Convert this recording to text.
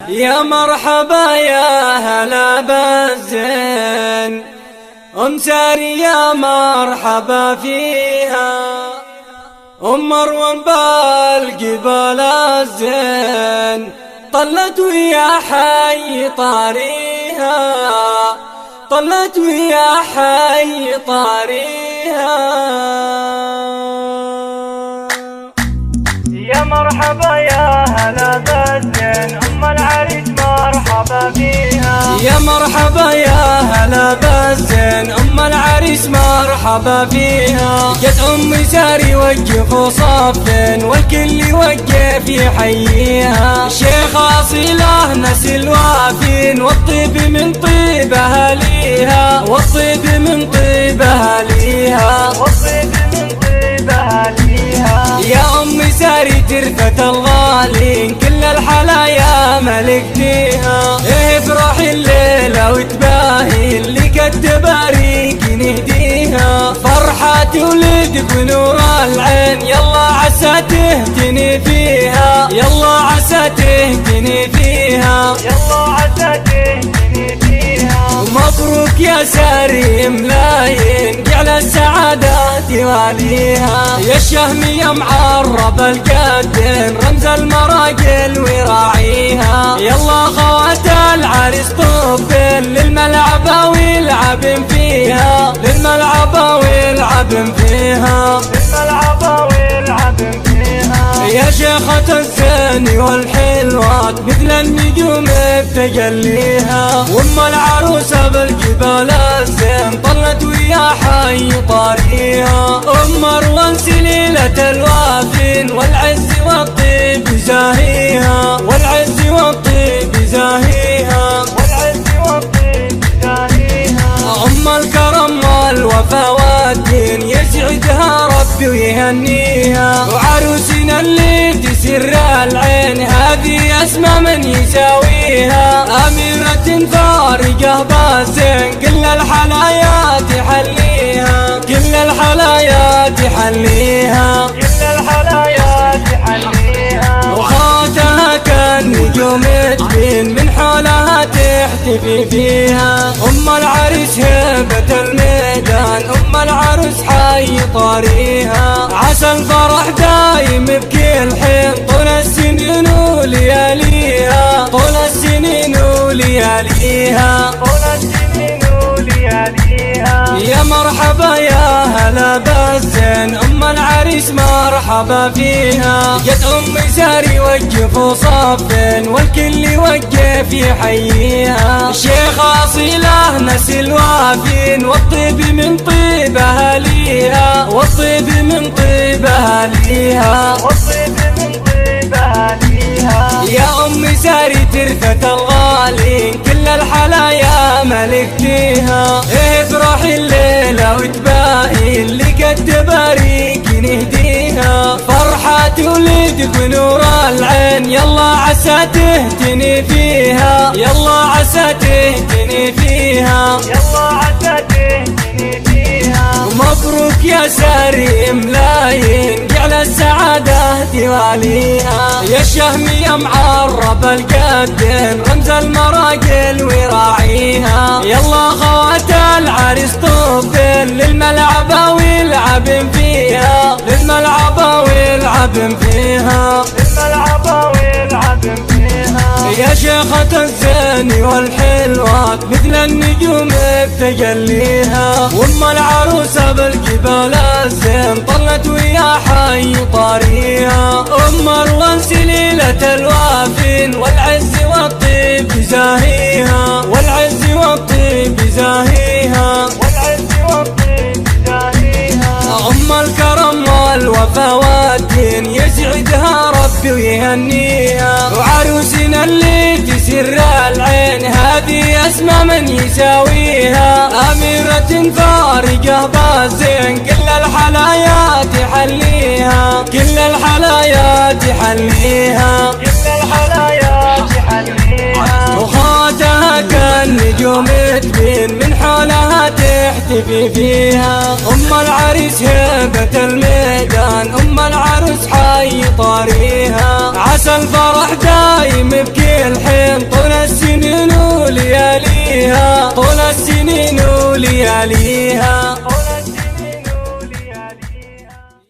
يا مرحبا يا هلا بالزين، ساري يا مرحبا فيها، مروان بالقبال الزين، طلت ويا حي طاريها، طلت ويا حي طاريها. يا مرحبا يا هلا بالزين، العريس مرحبا فيها. يا مرحبا يا هلا بالزين، العريس مرحبا فيها. جت ساري وقفوا صفين والكل يوقف يحييها. شيخ اصيله نسي الوافين، والطيب من طيبها ليها، والطيب من طيبها ليها، والطيب من طيبها ليها. يا ساري ترفة الغالين، كل الحلايا ملكتيها. افرحي الليلة وتباهي اللي كالتباريك نهديها. فرحة ولدك ونور العين، يلا عسى تهتني فيها، يلا عسى تهتني فيها، يلا عسى تهتني فيها. مبروك يا ساري ملايين، جعل السعادات واليها. يا الشهم يا معرب القدين، رمز المراجل وراعيها. يلا خوات العريس طبين، للملعبة ويلعبن فيها، للملعبة ويلعبن فيها، للملعبة ويلعبن فيها. يا شيخة الزين والحلوات، مثل النجوم بتجليها. العروسة بالجبال الزين، طلت ويا حي طاريها. مروان سليلة الوافين، والعز والطيب زاهيها، والعز والطيب زاهيها، والعز والطيب زاهيها. الكرم والوفا والدين، يسعدها ربي ويهنيها. وعروسنا اللي تسر العين، هذه اسمى من يساويها. أميرة فارقة بالزين، كل الحلايا تحليها، كل الحلايا تحليها، كل الحلايا تحليها. وخاتها كالنجوم تبين، من حولها تحتفي فيها. العريس هبة الميدان، العروس حي طاريها. عسى الفرح دايم بكل حين، طول السنين ولياليها، طول السنين ولياليها، طول السنين ولياليها. يا مرحبا يا هلا بالزين، العريس مرحبا فيها. جت ساري وقفوا صفين، والكل يوقف يحييها. شيخ اصيله نسي الوافين، والطيب من طيبها ليها، والطيب من طيبها ليها، والطيب من طيبها ليها. يا ساري ترفة الغالين، كل الحلايا ملكتيها. افرحي الليلة وتباهي اللي كالتباريك نهديها. فرحة ولدك ونور العين، يلا عسى تهتني فيها، يلا عسى تهتني فيها، يلا عسى تهتني فيها. مبروك يا ساري ملايين، جعل السعادة واليها. يا الشهم يا معرب القدين، رمز المراجل وراعيها. يلا خوات العريس طبين، للملعبة ويلعبن فيها، للملعبة ويلعبن فيها، للملعبة ويلعبن فيها. يا شيخة الزين والحلوات، مثل النجوم بتجليها. العروسة بالجبال الزين، طلت ويا حي طاريها. مروان سليلة الوافين، والعز والطيب زاهيها، والعز والطيب زاهيها، والعز والطيب زاهيها. الكرم والوفا والدين، يسعدها ربي ويهنيها. وعروسنا اللي تسر العين، هذه اسمى من يساويها. أميرة فارقة بالزين، كل الحلايا تحليها، كل الحلايا تحليها، كل الحلايا تحليها. وخاتها كالنجوم تبين، من حولها تحتفي فيها. العريس هبة الميدان، العروس حي طاريها. عسى الفرح دايم بكل الحين طول السنين ولياليها، طول السنين ولياليها.